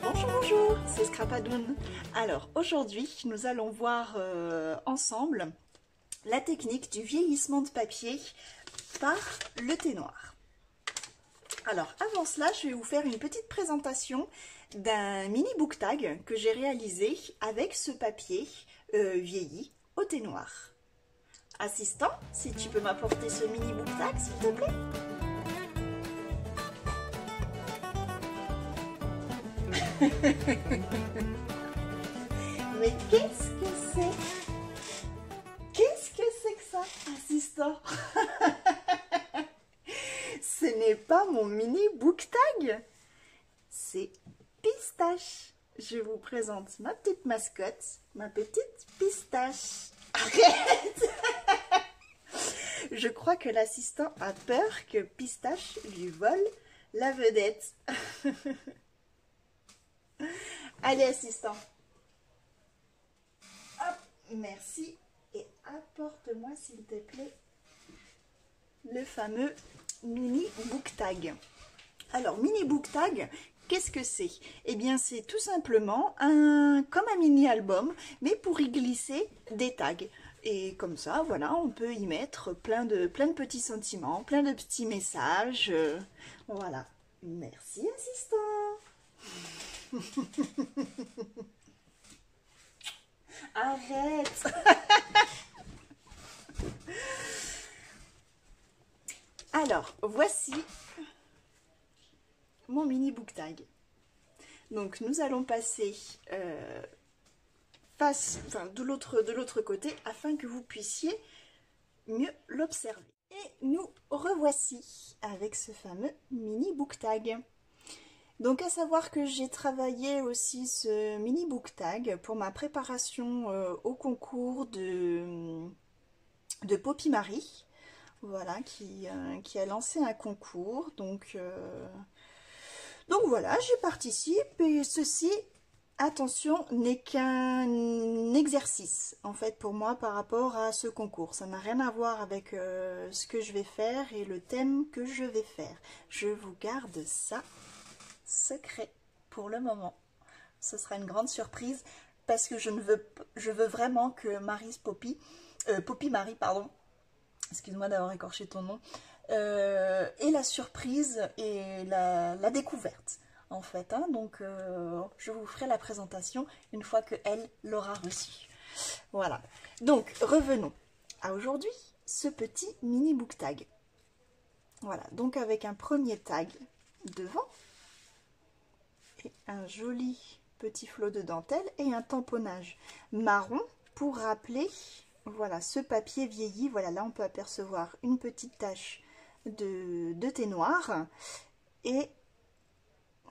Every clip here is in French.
Bonjour, bonjour, c'est Scrapadoun. Alors aujourd'hui, nous allons voir ensemble la technique du vieillissement de papier par le thé noir. Alors avant cela, je vais vous faire une petite présentation d'un mini book tag que j'ai réalisé avec ce papier vieilli au thé noir. Assistant, si tu peux m'apporter ce mini book tag s'il te plaît. Mais qu'est-ce que c'est? Qu'est-ce que c'est que ça, assistant? Ce n'est pas mon mini book tag, c'est Pistache. Je vous présente ma petite mascotte, ma petite Pistache. Arrête! Je crois que l'assistant a peur que Pistache lui vole la vedette. Allez, assistant. Hop, merci. Et apporte-moi, s'il te plaît, le fameux mini book tag. Alors, mini book tag, qu'est-ce que c'est? Eh bien, c'est tout simplement comme un mini album, mais pour y glisser des tags. Et comme ça, voilà, on peut y mettre plein de petits sentiments, plein de petits messages. Voilà. Merci, assistant. Arrête. Alors, voici mon mini book tag. Donc, nous allons passer de l'autre côté afin que vous puissiez mieux l'observer. Et nous revoici avec ce fameux mini book tag. Donc à savoir que j'ai travaillé aussi ce mini book tag pour ma préparation au concours de Poppy Marie, voilà, qui a lancé un concours. Donc voilà, j'y participe et ceci, attention, n'est qu'un exercice en fait pour moi par rapport à ce concours. Ça n'a rien à voir avec ce que je vais faire et le thème que je vais faire. Je vous garde ça secret pour le moment. Ce sera une grande surprise parce que je veux vraiment que Poppy Marie, pardon, excuse-moi d'avoir écorché ton nom, et la surprise et la découverte en fait, hein. Donc je vous ferai la présentation une fois que elle l'aura reçue. Voilà, donc revenons à aujourd'hui, ce petit mini book tag. Voilà, donc avec un premier tag devant et un joli petit flot de dentelle et un tamponnage marron pour rappeler, voilà, ce papier vieilli. Voilà, là on peut apercevoir une petite tache de thé noir et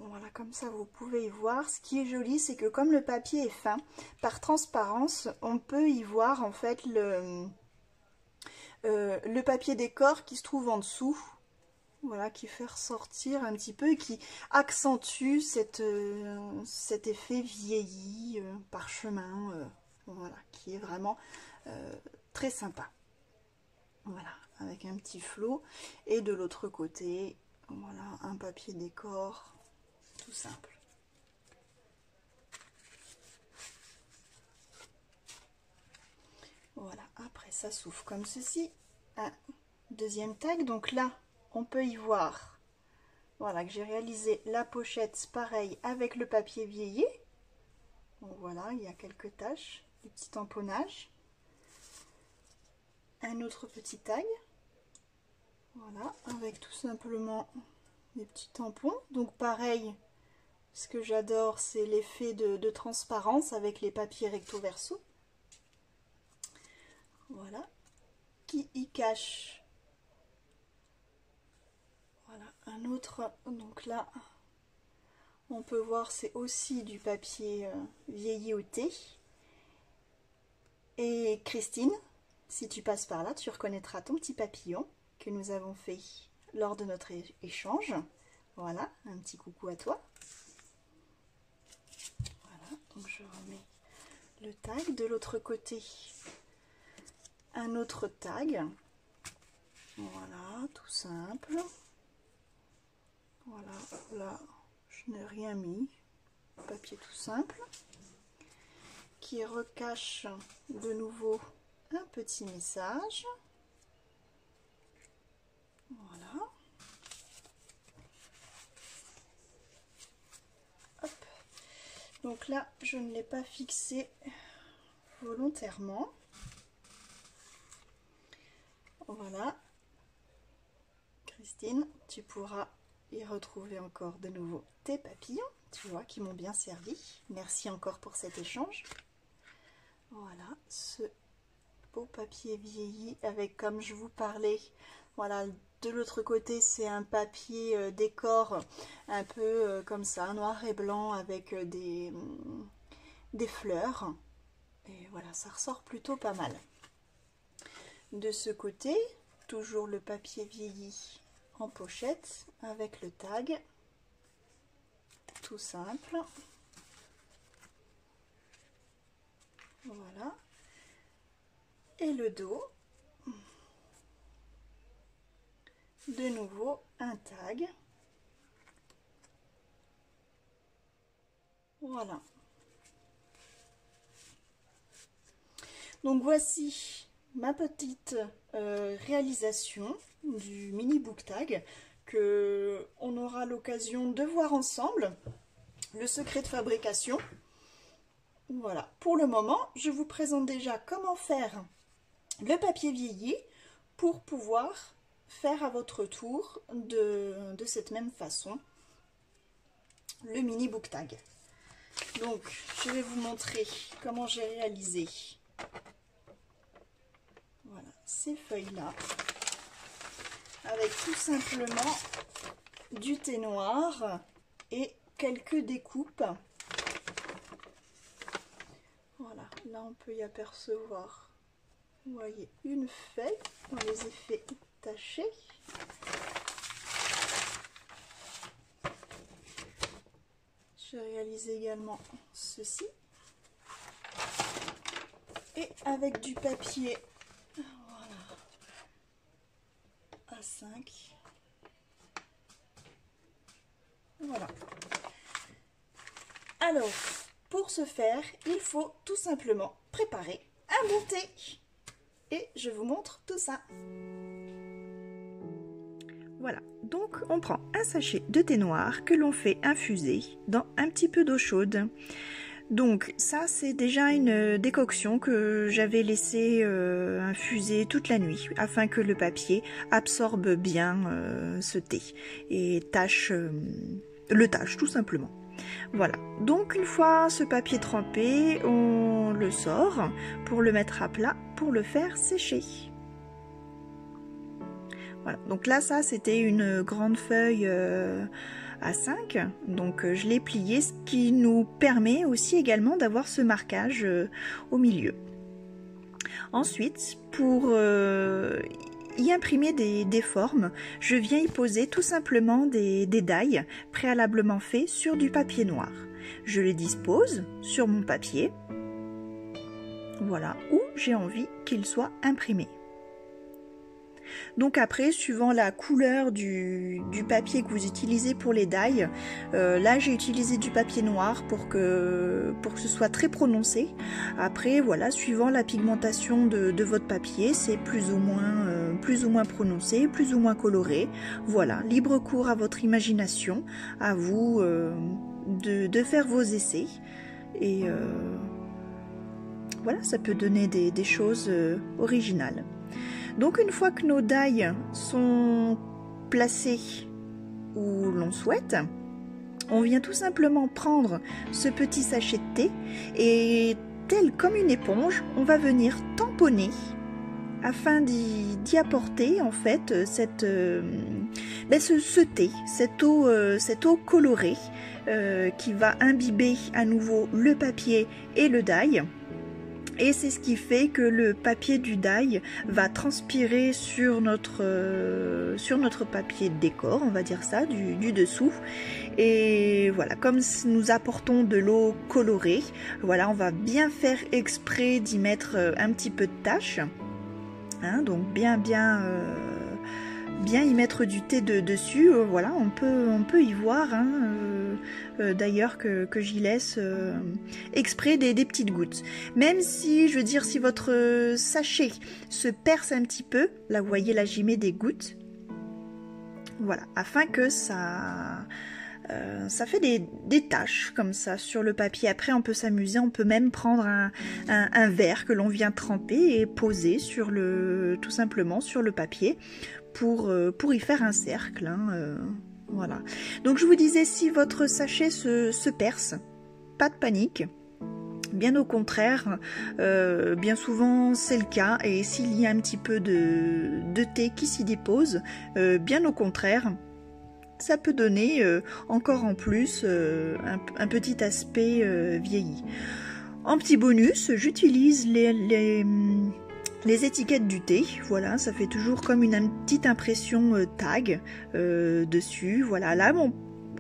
voilà, comme ça vous pouvez y voir. Ce qui est joli, c'est que comme le papier est fin, par transparence, on peut y voir en fait le papier décor qui se trouve en dessous. Voilà, qui fait ressortir un petit peu et qui accentue cet effet vieilli, parchemin, voilà, qui est vraiment très sympa. Voilà, avec un petit flot. Et de l'autre côté, voilà, un papier décor, tout simple. Voilà, après ça s'ouvre comme ceci. Un deuxième tag, donc là, on peut y voir, voilà, que j'ai réalisé la pochette pareil avec le papier vieilli. Donc voilà, il y a quelques taches, des petits tamponnages. Un autre petit tag, voilà, avec tout simplement des petits tampons. Donc pareil, ce que j'adore, c'est l'effet de transparence avec les papiers recto verso. Voilà, qui y cache. Voilà, un autre, donc là, on peut voir, c'est aussi du papier vieilli au thé. Et Christine, si tu passes par là, tu reconnaîtras ton petit papillon que nous avons fait lors de notre échange. Voilà, un petit coucou à toi. Voilà, donc je remets le tag. De l'autre côté, un autre tag. Voilà, tout simple. Voilà, là je n'ai rien mis, papier tout simple qui recache de nouveau un petit message. Voilà. Hop. Donc là je ne l'ai pas fixé volontairement. Voilà, Christine, tu pourras y retrouver encore de nouveau tes papillons, tu vois, qui m'ont bien servi. Merci encore pour cet échange. Voilà, ce beau papier vieilli avec, comme je vous parlais, voilà, de l'autre côté c'est un papier décor un peu comme ça, noir et blanc avec des fleurs. Et voilà, ça ressort plutôt pas mal. De ce côté, toujours le papier vieilli en pochette avec le tag, tout simple. Voilà. Et le dos, de nouveau un tag. Voilà. Donc voici ma petite réalisation du mini book tag que on aura l'occasion de voir ensemble, le secret de fabrication. Voilà, pour le moment je vous présente déjà comment faire le papier vieilli pour pouvoir faire à votre tour de cette même façon le mini book tag. Donc je vais vous montrer comment j'ai réalisé ces feuilles-là, avec tout simplement du thé noir et quelques découpes. Voilà, là on peut y apercevoir, vous voyez, une feuille dans les effets tachés. J'ai réalisé également ceci. Et avec du papier A5. Voilà. Alors, pour ce faire, il faut tout simplement préparer un bon thé. Et je vous montre tout ça. Voilà, donc on prend un sachet de thé noir que l'on fait infuser dans un petit peu d'eau chaude. Donc ça c'est déjà une décoction que j'avais laissé infuser toute la nuit afin que le papier absorbe bien ce thé et le tâche tout simplement. Voilà, donc une fois ce papier trempé, on le sort pour le mettre à plat pour le faire sécher. Voilà, donc là ça c'était une grande feuille A5, donc je l'ai plié, ce qui nous permet aussi également d'avoir ce marquage au milieu. Ensuite, pour y imprimer des formes, je viens y poser tout simplement des die préalablement faits sur du papier noir. Je les dispose sur mon papier, voilà, où j'ai envie qu'ils soient imprimés. Donc après, suivant la couleur du papier que vous utilisez pour les die, là j'ai utilisé du papier noir pour que ce soit très prononcé. Après voilà, suivant la pigmentation de votre papier, c'est plus ou moins prononcé, plus ou moins coloré. Voilà, libre cours à votre imagination, à vous de faire vos essais. Et voilà, ça peut donner des choses originales. Donc une fois que nos die sont placés où l'on souhaite, on vient tout simplement prendre ce petit sachet de thé et tel comme une éponge, on va venir tamponner afin d'y apporter en fait ce thé, cette eau colorée qui va imbiber à nouveau le papier et le die. Et c'est ce qui fait que le papier du die va transpirer sur notre papier de décor, on va dire ça, du dessous. Et voilà, comme nous apportons de l'eau colorée, voilà, on va bien faire exprès d'y mettre un petit peu de tache, hein, donc bien bien y mettre du thé dessus. Voilà, on peut y voir, hein, d'ailleurs que j'y laisse exprès des petites gouttes. Même si, je veux dire, si votre sachet se perce un petit peu, là vous voyez, là j'y mets des gouttes. Voilà, afin que ça fait des taches comme ça sur le papier. Après on peut s'amuser, on peut même prendre un verre que l'on vient tremper et poser sur tout simplement sur le papier pour y faire un cercle, hein, voilà. Donc je vous disais, si votre sachet se perce, pas de panique. Bien au contraire, bien souvent c'est le cas, et s'il y a un petit peu de thé qui s'y dépose, bien au contraire, ça peut donner encore en plus un petit aspect vieilli. En petit bonus, j'utilise les étiquettes du thé. Voilà, ça fait toujours comme une petite impression tag dessus. Voilà, là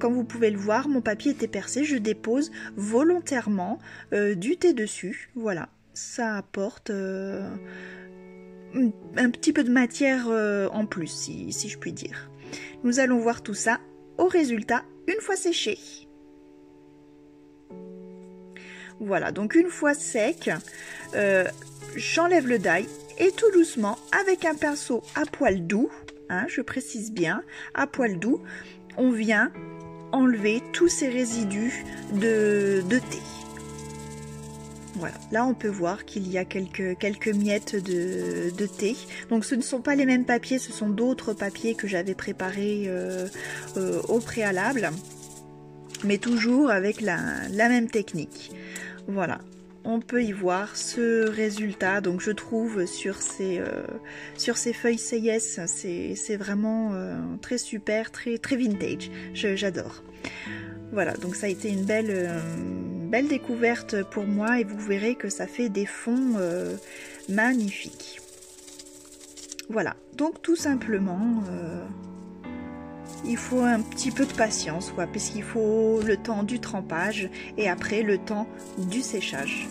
comme vous pouvez le voir, mon papier était percé, je dépose volontairement du thé dessus. Voilà, ça apporte un petit peu de matière en plus, si je puis dire. Nous allons voir tout ça au résultat une fois séché. Voilà, donc une fois sec, j'enlève le dye et tout doucement, avec un pinceau à poil doux, hein, je précise bien, à poil doux, on vient enlever tous ces résidus de thé. Voilà, là on peut voir qu'il y a quelques miettes de thé. Donc ce ne sont pas les mêmes papiers, ce sont d'autres papiers que j'avais préparés au préalable, mais toujours avec la même technique. Voilà, on peut y voir ce résultat. Donc je trouve sur ces feuilles CIS, c'est vraiment très super, très vintage, j'adore. Voilà, donc ça a été une belle découverte pour moi, et vous verrez que ça fait des fonds magnifiques. Voilà, donc tout simplement, il faut un petit peu de patience, quoi, puisqu'il faut le temps du trempage et après le temps du séchage.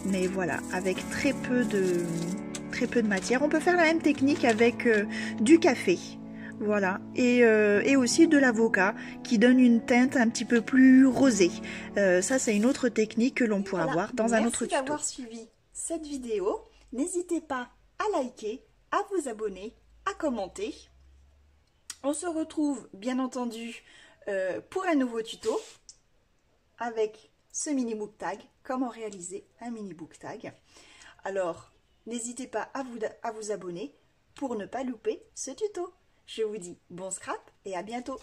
Mais voilà, avec très peu de matière. On peut faire la même technique avec du café. Voilà, et aussi de l'avocat qui donne une teinte un petit peu plus rosée. Ça, c'est une autre technique que l'on pourra voir dans un autre tuto. Merci d'avoir suivi cette vidéo. N'hésitez pas à liker, à vous abonner, à commenter. On se retrouve bien entendu pour un nouveau tuto avec ce mini book tag, comment réaliser un mini book tag. Alors, n'hésitez pas à vous abonner pour ne pas louper ce tuto. Je vous dis bon scrap et à bientôt.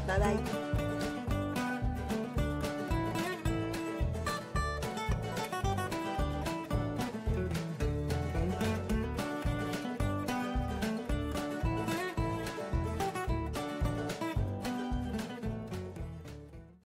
Bye bye.